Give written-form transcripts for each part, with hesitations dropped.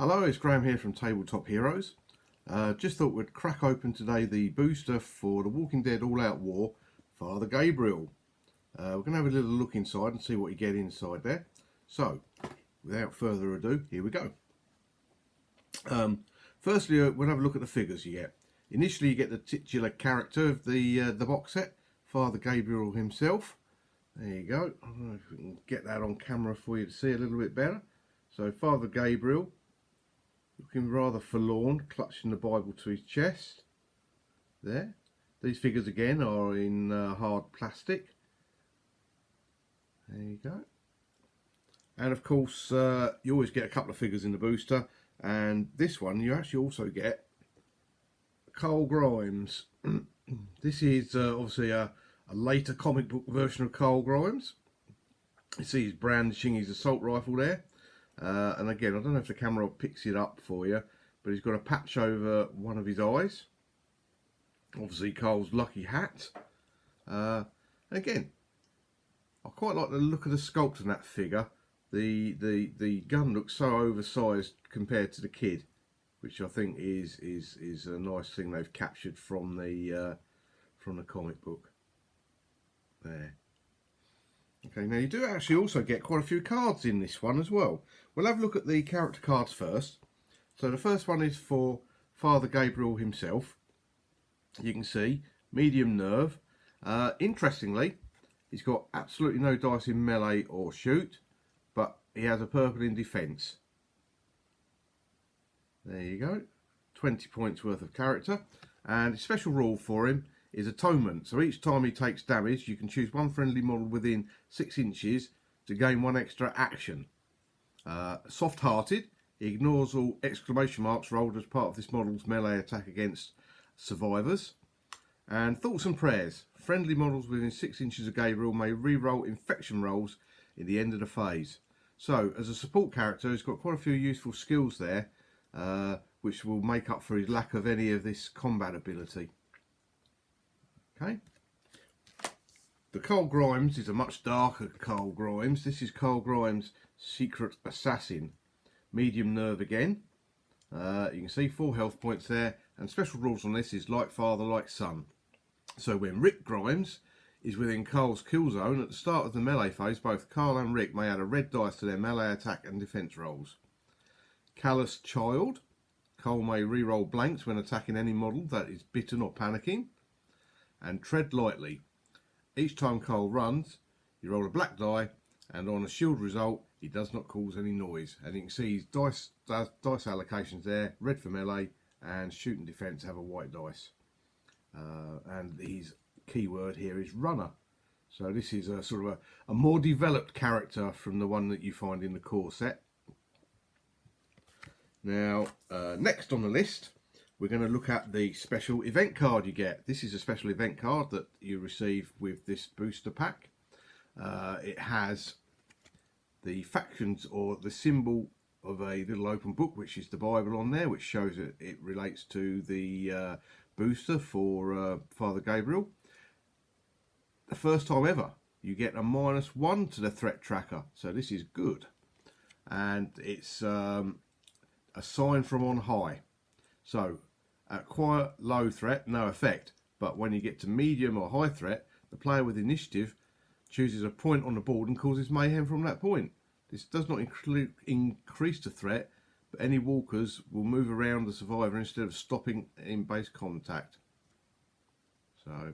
Hello, it's Graham here from Tabletop Heroes. Just thought we'd crack open today the booster for The Walking Dead All Out War, Father Gabriel. We're going to have a little look inside and see what you get inside there. So, without further ado, here we go. Firstly, we'll have a look at the figures you get. Initially, you get the titular character of the box set, Father Gabriel himself. There you go. I don't know if we can get that on camera for you to see a little bit better. So, Father Gabriel, looking rather forlorn, clutching the Bible to his chest. There. These figures again are in hard plastic. There you go. And of course, you always get a couple of figures in the booster. And this one, you actually also get Carl Grimes. This is obviously a later comic book version of Carl Grimes. You see he's brandishing his assault rifle there. And again, I don't know if the camera picks it up for you, but he's got a patch over one of his eyes. Obviously, Carl's lucky hat. Again, I quite like the look of the sculpt on that figure. The gun looks so oversized compared to the kid, which I think is a nice thing they've captured from the comic book. There. Okay, now you do actually also get quite a few cards in this one as well. We'll have a look at the character cards first. So the first one is for Father Gabriel himself. You can see, medium nerve. Interestingly, he's got absolutely no dice in melee or shoot, but he has a purple in defence. There you go, 20 points worth of character. And a special rule for him is atonement. So each time he takes damage, you can choose one friendly model within 6 inches to gain 1 extra action. Soft-hearted, he ignores all exclamation marks rolled as part of this model's melee attack against survivors. And thoughts and prayers. Friendly models within 6 inches of Gabriel may re-roll infection rolls in the end of the phase. So, as a support character, he's got quite a few useful skills there, which will make up for his lack of any of this combat ability. Okay. The Carl Grimes is a much darker Carl Grimes. This is Carl Grimes' Secret Assassin. Medium nerve again. You can see 4 health points there. And special rules on this is like father, like son. So when Rick Grimes is within Carl's kill zone at the start of the melee phase, both Carl and Rick may add a red dice to their melee attack and defense rolls. Callous Child. Carl may re-roll blanks when attacking any model that is bitten or panicking. And Tread Lightly. Each time Carl runs, you roll a black die, and on a shield result, he does not cause any noise. And you can see his dice allocations there, red for melee, and shoot and defense have a white dice. And his keyword here is runner. So this is a sort of a more developed character from the one that you find in the core set. Now, next on the list, we're going to look at the special event card you get. This is a special event card that you receive with this booster pack. It has the factions or the symbol of a little open book, which is the Bible on there, which shows that it relates to the booster for Father Gabriel. The first time ever, you get a -1 to the threat tracker, so this is good. And it's a sign from on high. So, at quiet, low threat, no effect. But when you get to medium or high threat, the player with initiative chooses a point on the board and causes mayhem from that point. This does not increase the threat, but any walkers will move around the survivor instead of stopping in base contact. So,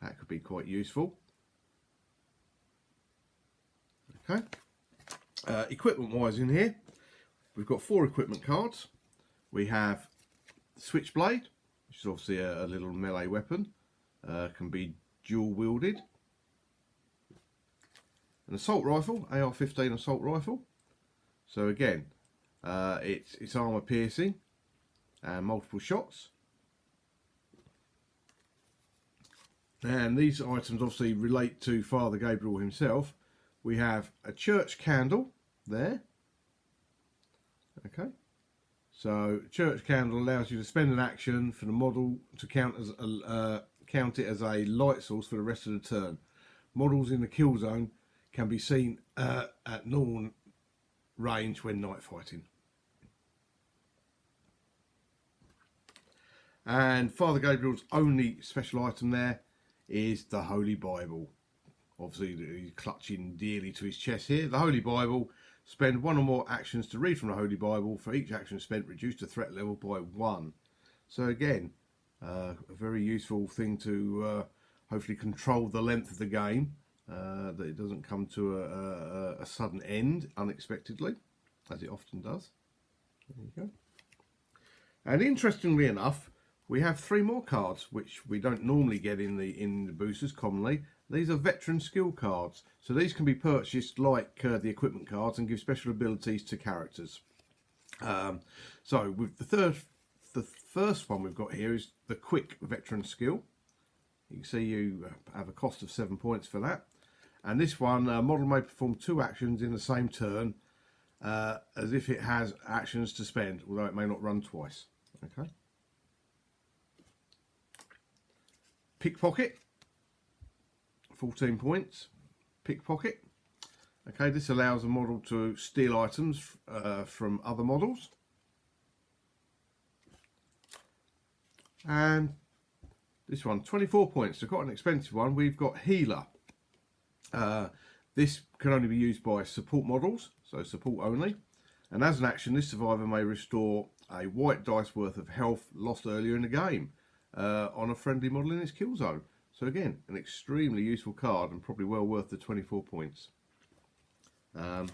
that could be quite useful. Okay. Equipment-wise in here, we've got 4 equipment cards. We have Switchblade, which is obviously a little melee weapon, can be dual wielded. An assault rifle, AR-15 assault rifle. So again, it's armor piercing and multiple shots. And these items obviously relate to Father Gabriel himself. We have a church candle there. Okay. So, church candle allows you to spend an action for the model to count it as a light source for the rest of the turn. Models in the kill zone can be seen at normal range when night fighting. And Father Gabriel's only special item there is the Holy Bible. Obviously, he's clutching dearly to his chest here. The Holy Bible. Spend one or more actions to read from the Holy Bible. For each action spent, reduce the threat level by 1. So again, a very useful thing to hopefully control the length of the game, that it doesn't come to a sudden end unexpectedly, as it often does. There you go. And interestingly enough, we have 3 more cards which we don't normally get in the boosters commonly. These are veteran skill cards, so these can be purchased like the equipment cards and give special abilities to characters. So with the first one we've got here is the quick veteran skill. You can see you have a cost of 7 points for that. And this one, model may perform 2 actions in the same turn, as if it has actions to spend, although it may not run twice. Okay. Pickpocket, 14 points. Pickpocket. Okay, this allows a model to steal items from other models. And this one, 24 points. So quite an expensive one. We've got Healer. This can only be used by support models, so support only. And as an action, this survivor may restore a white dice worth of health lost earlier in the game on a friendly model in its kill zone. So again, an extremely useful card and probably well worth the 24 points. I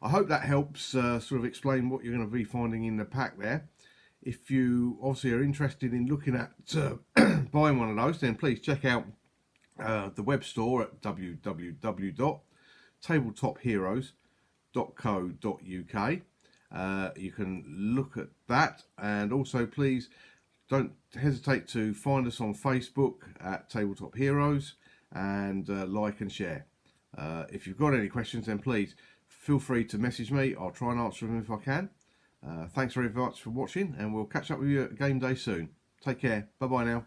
hope that helps sort of explain what you're going to be finding in the pack there. If you obviously are interested in looking at buying one of those, then please check out the web store at www.tabletopheroes.co.uk. You can look at that, and also please don't hesitate to find us on Facebook at Tabletop Heroes and like and share. If you've got any questions, then please feel free to message me. I'll try and answer them if I can. Thanks very much for watching, and we'll catch up with you at game day soon. Take care. Bye bye now.